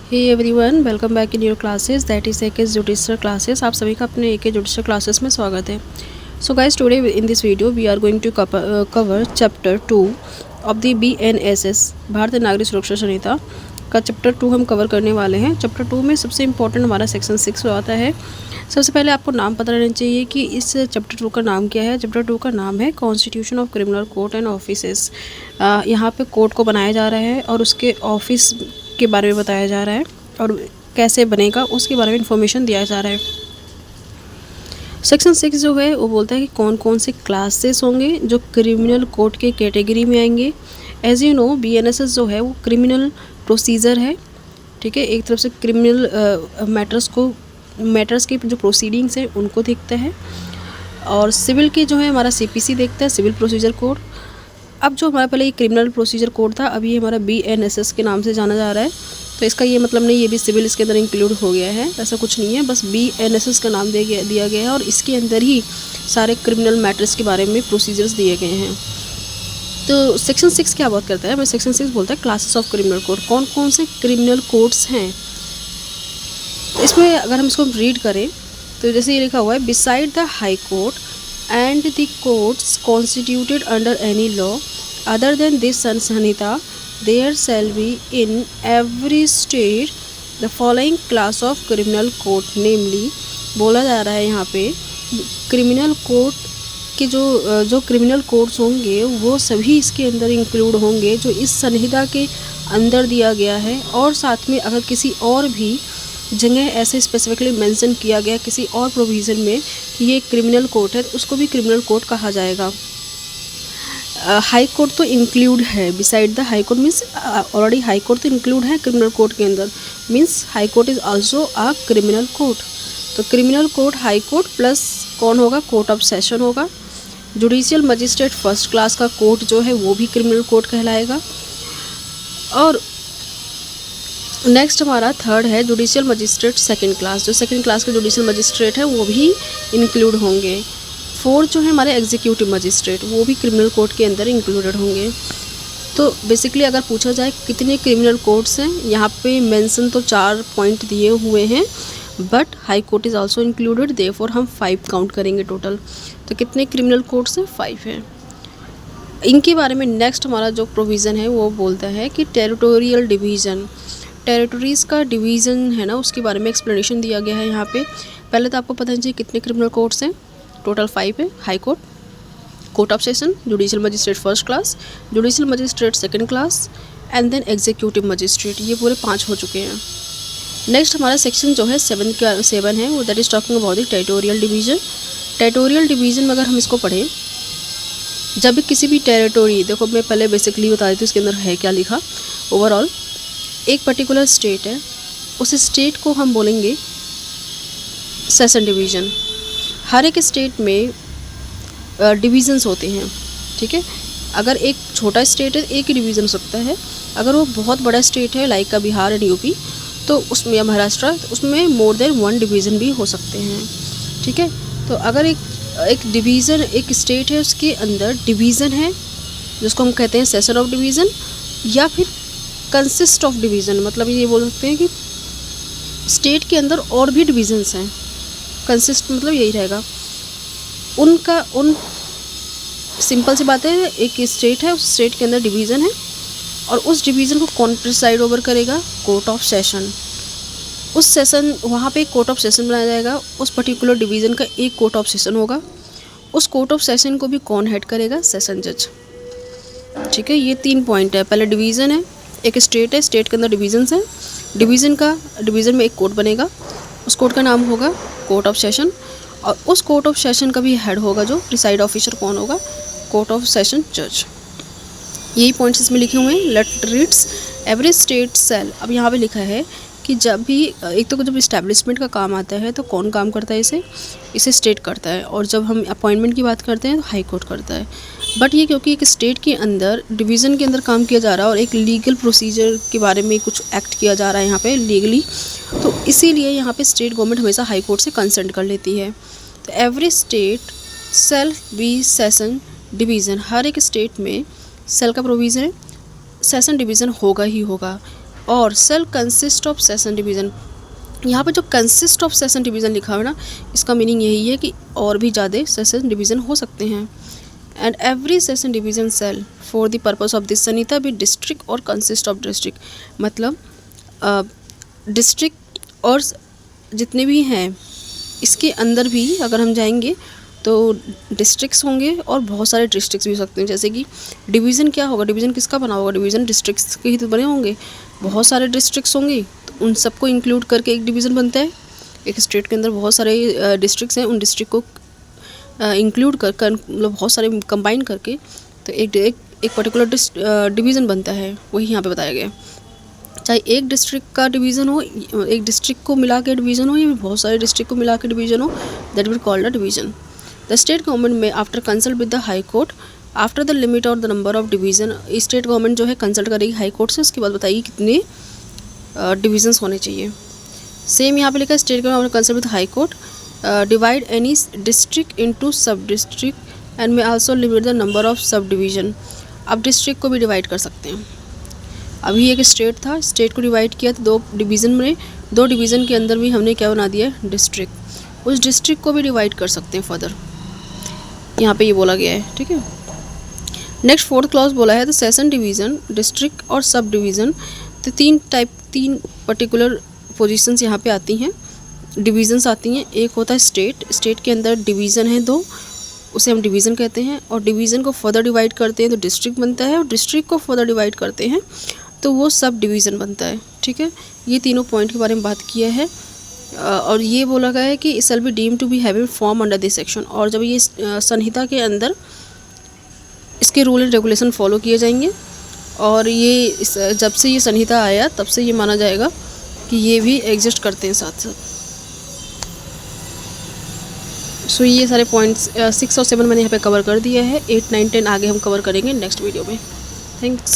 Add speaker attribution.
Speaker 1: Hey everyone, welcome back in your classes that is AK judicial classes. आप सभी का अपने एके जुडिशल क्लासेस में स्वागत है। So guys, today in this video we are going to cover chapter 2 of the BNSS Bharatiya नागरिक सुरक्षा संहिता का चैप्टर 2 हम कवर करने वाले हैं। चैप्टर 2 में सबसे इंपॉर्टेंट हमारा सेक्शन 6 आता है। सबसे पहले आपको नाम पता रहना चाहिए कि इस चैप्टर 2 का नाम क्या है। चैप्टर 2 का नाम है constitution of criminal court and offices. यहाँ पे कोर्ट को बनाया जा रहा है और उसके ऑफिस के बारे में बताया जा रहा है और कैसे बनेगा उसके बारे में इंफॉर्मेशन दिया जा रहा है। सेक्शन 6 जो है वो बोलता है कि कौन कौन से क्लासेस होंगे जो क्रिमिनल कोर्ट के कैटेगरी में आएंगे। एज यू नो, BNSS जो है वो क्रिमिनल प्रोसीजर है, ठीक है। एक तरफ से क्रिमिनल मैटर्स के जो प्रोसीडिंग्स हैं उनको देखता है और सिविल के जो है हमारा CPC देखता है, सिविल प्रोसीजर कोड। अब जो हमारा पहले ये क्रिमिनल प्रोसीजर कोड था, अभी ये हमारा BNSS के नाम से जाना जा रहा है। तो इसका ये मतलब नहीं ये भी सिविल इसके अंदर इंक्लूड हो गया है, ऐसा कुछ नहीं है। बस BNSS का नाम दिया गया है और इसके अंदर ही सारे क्रिमिनल मैटर्स के बारे में प्रोसीजर्स दिए गए हैं। तो सेक्शन 6 क्या बात करता है? सेक्शन 6 बोलता है क्लासेस ऑफ क्रिमिनल कोड, कौन कौन से क्रिमिनल कोड्स हैं। तो इसमें अगर हम इसको रीड करें तो जैसे ये लिखा हुआ है, beside the high court and the courts constituted under any law other than this Sanhita, there shall be in every state the following class of criminal court, namely बोला जा रहा है यहाँ पे क्रिमिनल कोर्ट के जो क्रिमिनल कोर्ट्स होंगे वो सभी इसके अंदर इंक्लूड होंगे जो इस संहिता के अंदर दिया गया है। और साथ में अगर किसी और भी जगह ऐसे स्पेसिफिकली मेंशन किया गया किसी और प्रोविज़न में कि ये क्रिमिनल कोर्ट है तो उसको भी क्रिमिनल कोर्ट कहा जाएगा। हाई कोर्ट तो इंक्लूड है, beside the high court means already high court तो इंक्लूड है क्रिमिनल कोर्ट के अंदर, means high court is also a criminal court. तो criminal court high court plus कौन होगा, कोर्ट ऑफ सेशन होगा। जुडिशियल मजिस्ट्रेट फर्स्ट क्लास का court जो है वो भी क्रिमिनल कोर्ट कहलाएगा। और नेक्स्ट हमारा थर्ड है जुडिशियल मजिस्ट्रेट सेकंड क्लास, जो सेकंड क्लास के जुडिशियल मजिस्ट्रेट है वो भी इंक्लूड होंगे। फोर्थ जो है हमारे एग्जीक्यूटिव मजिस्ट्रेट, वो भी क्रिमिनल कोर्ट के अंदर इंक्लूडेड होंगे। तो बेसिकली अगर पूछा जाए कितने क्रिमिनल कोर्ट्स हैं, यहाँ पे मेंशन तो 4 पॉइंट दिए हुए हैं, but high court is also included, therefore हम 5 काउंट करेंगे टोटल। तो कितने क्रिमिनल कोर्ट्स हैं? 5 हैं। इनके बारे में नेक्स्ट हमारा जो प्रोविज़न है वो बोलता है कि टेरिटोरियल डिवीज़न, टेरिटरीज़ का डिवीज़न है ना, उसके बारे में एक्सप्लेनेशन दिया गया है यहाँ पे। पहले तो आपको पता चाहिए कितने क्रिमिनल कोर्ट्स हैं, टोटल 5 है। High court, court of session, judicial magistrate first class, judicial magistrate second class and then executive magistrate, ये पूरे 5 हो चुके हैं। नेक्स्ट हमारा सेक्शन जो है 7 है वो that is talking about the territorial division. Territorial division में अगर हम इसको पढ़ें, जब भी किसी भी टेरिटोरी, देखो मैं पहले बेसिकली बता देती हूँ इसके अंदर है क्या लिखा। ओवरऑल एक पर्टिकुलर स्टेट है, उस स्टेट को हम बोलेंगे सेशन डिवीज़न। हर एक स्टेट में डिवीज़न्स होते हैं, ठीक है। अगर एक छोटा स्टेट है एक ही डिवीज़न हो सकता है, अगर वो बहुत बड़ा स्टेट है लाइक का बिहार एंड यूपी तो उसमें, या महाराष्ट्र, तो उसमें मोर देन 1 डिवीज़न भी हो सकते हैं, ठीक है। तो अगर एक डिवीज़न, एक स्टेट है उसके अंदर डिवीज़न है जिसको हम कहते हैं सेशन ऑफ डिवीज़न, या फिर कंसिस्ट ऑफ डिवीज़न, मतलब ये बोल सकते हैं कि स्टेट के अंदर और भी डिवीज़न्स हैं। कंसिस्ट मतलब यही रहेगा उन सिंपल सी बात है, एक स्टेट है, उस स्टेट के अंदर डिवीज़न है और उस डिवीज़न को कौन प्रिसाइड ओवर करेगा? Court of session. उस सेशन, वहाँ पे एक कोर्ट ऑफ सेशन बनाया जाएगा, उस पर्टिकुलर डिवीज़न का एक कोर्ट ऑफ सेशन होगा। उस कोर्ट ऑफ सेशन को भी कौन हेड करेगा? सेशन जज, ठीक है। ये 3 पॉइंट है। पहले डिवीज़न है, एक स्टेट है, स्टेट के अंदर डिवीज़न्स हैं, डिवीज़न में एक कोर्ट बनेगा, उस कोर्ट का नाम होगा कोर्ट ऑफ सेशन और उस कोर्ट ऑफ सेशन का भी हेड होगा, जो प्रिसाइड ऑफिसर कौन होगा? कोर्ट ऑफ सेशन जज। यही पॉइंट्स इसमें लिखे हुए हैं। Let reads every state shall. अब यहाँ पे लिखा है कि जब भी एक तो जब इस्टेब्लिशमेंट का काम आता है तो कौन काम करता है? इसे स्टेट करता है, और जब हम अपॉइंटमेंट की बात करते हैं तो हाई कोर्ट करता है। बट ये क्योंकि एक स्टेट के अंदर डिवीज़न के अंदर काम किया जा रहा है और एक लीगल प्रोसीजर के बारे में कुछ एक्ट किया जा रहा है यहाँ पे लीगली, तो इसीलिए यहाँ पे स्टेट गवर्नमेंट हमेशा हाई कोर्ट से कंसल्ट कर लेती है। तो every state shall be session division, हर एक स्टेट में सेल का प्रोविज़न है, सेशन डिवीज़न होगा ही होगा। और shall consist of session division. यहाँ पे जो कंसिस्ट ऑफ सेशन डिवीज़न लिखा हुआ है ना, इसका मीनिंग यही है कि और भी ज़्यादा सेशन डिवीज़न हो सकते हैं। And every session division shall for the purpose of this Sanhita be district or consist of district, मतलब डिस्ट्रिक्ट और जितने भी हैं इसके अंदर भी अगर हम जाएंगे तो डिस्ट्रिक्ट्स होंगे और बहुत सारे डिस्ट्रिक्ट्स भी हो सकते हैं। जैसे कि डिवीज़न क्या होगा, डिवीज़न किसका बना होगा, डिवीज़न डिस्ट्रिक्ट्स के ही तो बने होंगे, बहुत सारे डिस्ट्रिक्ट्स होंगे तो उन सबको इंक्लूड करके एक डिवीज़न बनता है। एक स्टेट के अंदर बहुत सारे डिस्ट्रिक्ट्स हैं, उन डिस्ट्रिक्ट को इंक्लूड कर मतलब बहुत सारे कंबाइन करके तो एक पर्टिकुलर डिवीज़न बनता है, वही यहाँ पे बताया गया है। चाहे एक डिस्ट्रिक्ट का डिवीज़न हो, एक डिस्ट्रिक्ट को मिला के डिवीज़न हो, या बहुत सारे डिस्ट्रिक्ट को मिला के डिवीज़न हो, that will called a division. The state government में after consult with the high court after the limit और the number of division, state government जो है कंसल्ट करेगी हाई कोर्ट से, उसके बाद बताइए कितने डिवीज़न्स होने चाहिए। सेम यहाँ पे लिखा है state government consult with high court divide any district into sub district and may also limit the number of sub division. अब डिस्ट्रिक्ट को भी डिवाइड कर सकते हैं। अभी एक स्टेट था, स्टेट को डिवाइड किया तो दो डिवीज़न में, दो डिवीज़न के अंदर भी हमने क्या बना दिया है, डिस्ट्रिक्ट। उस डिस्ट्रिक्ट को भी डिवाइड कर सकते हैं फर्दर, यहाँ पे ये बोला गया है, ठीक है। नेक्स्ट फोर्थ क्लॉज बोला है द सेशन डिवीज़न, डिस्ट्रिक्ट और सब डिवीज़न। तो तीन पर्टिकुलर पोजीशंस यहाँ पे आती हैं, डिवीज़न्स आती हैं। एक होता है स्टेट, स्टेट के अंदर डिवीज़न है दो, उसे हम डिवीज़न कहते हैं। और डिवीज़न को फर्दर डिवाइड करते हैं तो डिस्ट्रिक्ट बनता है, और डिस्ट्रिक्ट को फर्दर डिवाइड करते हैं तो वो सब डिवीज़न बनता है, ठीक है। ये तीनों पॉइंट के बारे में बात किया है। और ये बोला गया है कि shall be deemed to be having form under this section. और जब ये संहिता के अंदर इसके रूल एंड रेगुलेशन फॉलो किए जाएंगे, और ये जब से ये संहिता आया तब से ये माना जाएगा कि ये भी एग्जिस्ट करते हैं साथ साथ। सो ये सारे पॉइंट्स 6 और 7 मैंने यहाँ पे कवर कर दिया है। 8, 9, 10 आगे हम कवर करेंगे नेक्स्ट वीडियो में। थैंक्स।